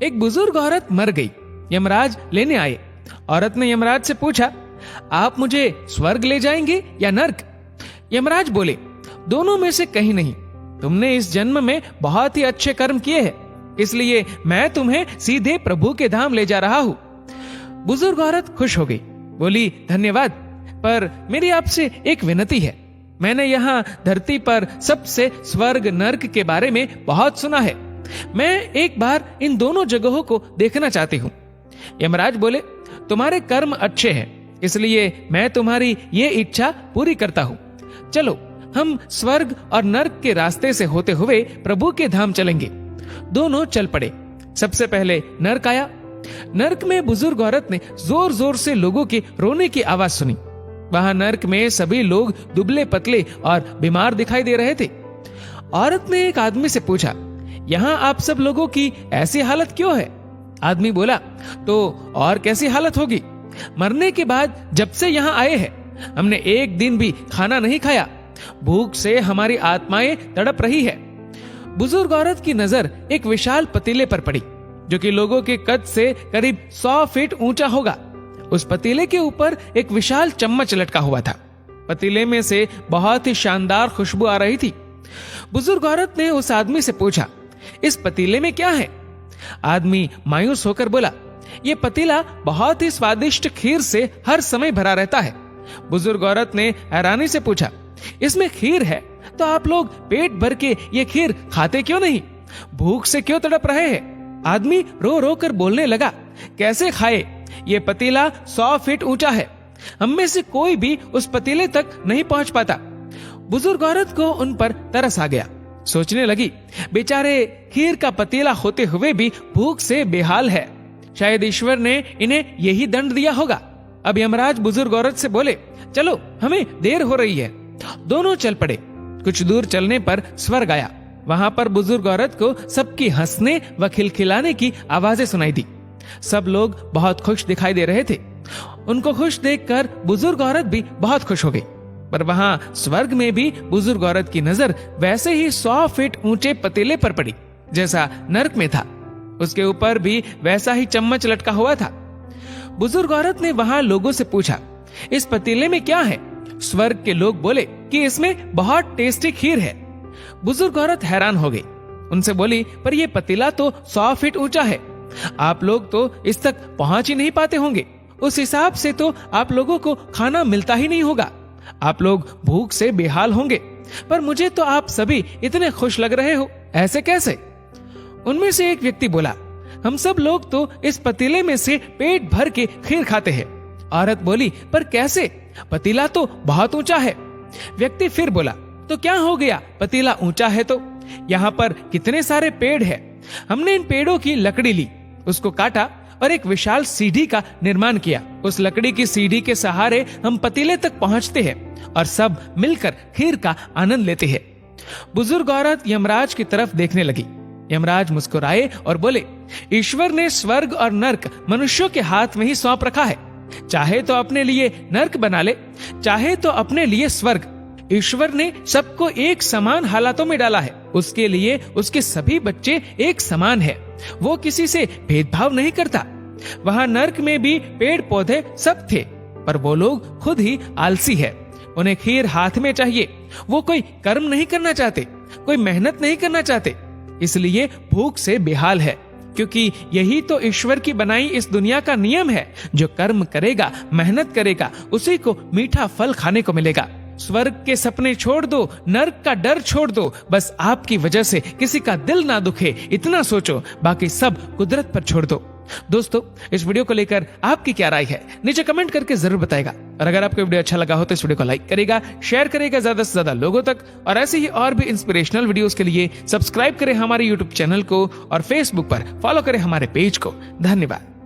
एक बुजुर्ग औरत मर गई। यमराज लेने आए। औरत ने यमराज से पूछा, आप मुझे स्वर्ग ले जाएंगे या नर्क? यमराज बोले, दोनों में से कहीं नहीं। तुमने इस जन्म में बहुत ही अच्छे कर्म किए हैं, इसलिए मैं तुम्हें सीधे प्रभु के धाम ले जा रहा हूं। बुजुर्ग औरत खुश हो गई, बोली, धन्यवाद, पर मेरी आपसे एक विनती है। मैंने यहाँ धरती पर सबसे स्वर्ग नर्क के बारे में बहुत सुना है। मैं एक बार इन दोनों जगहों को देखना चाहती हूँ। यमराज बोले, तुम्हारे कर्म अच्छे हैं, इसलिए मैं तुम्हारी ये इच्छा पूरी करता हूँ। चलो हम स्वर्ग और नर्क के रास्ते से होते हुए प्रभु के धाम चलेंगे। दोनों चल पड़े। सबसे पहले नर्क आया। नर्क में बुजुर्ग औरत ने जोर जोर से लोगों की रोने की आवाज सुनी। वहां नर्क में सभी लोग दुबले पतले और बीमार दिखाई दे रहे थे। औरत ने एक आदमी से पूछा, यहाँ आप सब लोगों की ऐसी हालत क्यों है? आदमी बोला, तो और कैसी हालत होगी? मरने के बाद जब से यहाँ आए हैं, हमने एक दिन भी खाना नहीं खाया। भूख से हमारी आत्माएं तड़प रही है। बुजुर्ग औरत की नजर एक विशाल पतीले पर पड़ी, जो कि लोगों के कद से करीब 100 फीट ऊंचा होगा। उस पतीले के ऊपर एक विशाल चम्मच लटका हुआ था। पतीले में से बहुत ही शानदार खुशबू आ रही थी। बुजुर्ग औरत ने उस आदमी से पूछा, इस पतीले में क्या है? आदमी मायूस होकर बोला, ये पतीला बहुत ही स्वादिष्ट खीर से हर समय भरा रहता है। बुजुर्ग औरत ने हैरानी से पूछा, इसमें खीर है तो आप लोग पेट भर के ये खीर खाते क्यों नहीं? भूख से क्यों तड़प रहे हैं? आदमी रो रो कर बोलने लगा, कैसे खाए? ये पतीला 100 फीट ऊंचा है। हम में से कोई भी उस पतीले तक नहीं पहुंच पाता। बुजुर्ग औरत को उन पर तरस आ गया। सोचने लगी, बेचारे खीर का पतीला होते हुए भी भूख से बेहाल है। शायद ईश्वर ने इन्हें यही दंड दिया होगा। अब यमराज बुजुर्ग औरत से बोले, चलो हमें देर हो रही है। दोनों चल पड़े। कुछ दूर चलने पर स्वर्ग आया। वहां पर बुजुर्ग औरत को सबकी हंसने व खिलखिलाने की आवाजें सुनाई दी। सब लोग बहुत खुश दिखाई दे रहे थे। उनको खुश देखकर बुजुर्ग औरत भी बहुत खुश हो गई। पर वहां स्वर्ग में भी बुजुर्ग औरत की नजर वैसे ही 100 फीट ऊंचे पतीले पर पड़ी जैसा नर्क में था। उसके ऊपर भी वैसा ही चम्मच लटका हुआ था। बुजुर्ग औरत ने वहां लोगों से पूछा, इस पतीले में क्या है? स्वर्ग के लोग बोले कि इसमें बहुत टेस्टी खीर है। बुजुर्ग औरत हैरान हो गई। उनसे बोली, पर यह पतीला तो 100 फीट ऊंचा है। आप लोग तो इस तक पहुंच ही नहीं पाते होंगे। उस हिसाब से तो आप लोगों को खाना मिलता ही नहीं होगा। आप लोग भूख से बेहाल होंगे। पर मुझे तो आप सभी इतने खुश लग रहे हो, ऐसे कैसे? उनमें से एक व्यक्ति बोला, हम सब लोग तो इस पतीले में से पेट भर के खीर खाते हैं। औरत बोली, पर कैसे? पतीला तो बहुत ऊंचा है। व्यक्ति फिर बोला, तो क्या हो गया? पतीला ऊंचा है तो यहाँ पर कितने सारे पेड़ हैं। हमने इन पेड़ों की लकड़ी ली, उसको काटा और एक विशाल सीढ़ी का निर्माण किया। उस लकड़ी की सीढ़ी के सहारे हम पतीले तक पहुंचते हैं और सब मिलकर खीर का आनंद लेते हैं। बुजुर्ग औरत यमराज की तरफ देखने लगी। यमराज मुस्कुराए और बोले, ईश्वर ने स्वर्ग और नर्क मनुष्यों के हाथ में ही सौंप रखा है। चाहे तो अपने लिए नर्क बना ले, चाहे तो अपने लिए स्वर्ग। ईश्वर ने सबको एक समान हालातों में डाला है। उसके लिए उसके सभी बच्चे एक समान है। वो किसी से भेदभाव नहीं करता। वहां नर्क में भी पेड़ पौधे सब थे, पर वो लोग खुद ही आलसी है। उन्हें खीर हाथ में चाहिए। वो कोई कर्म नहीं करना चाहते, कोई मेहनत नहीं करना चाहते, इसलिए भूख से बेहाल है। क्योंकि यही तो ईश्वर की बनाई इस दुनिया का नियम है। जो कर्म करेगा, मेहनत करेगा, उसी को मीठा फल खाने को मिलेगा। स्वर्ग के सपने छोड़ दो, नर्क का डर छोड़ दो। बस आपकी वजह से किसी का दिल ना दुखे, इतना सोचो। बाकी सब कुदरत पर छोड़ दो। दोस्तों, इस वीडियो को लेकर आपकी क्या राय है, नीचे कमेंट करके जरूर बताएगा। और अगर आपको वीडियो अच्छा लगा हो तो इस वीडियो को लाइक करेगा, शेयर करेगा ज्यादा से ज्यादा लोगों तक। और ऐसे ही और भी इंस्पिरेशनल वीडियोस के लिए सब्सक्राइब करें हमारे यूट्यूब चैनल को और फेसबुक पर फॉलो करें हमारे पेज को। धन्यवाद।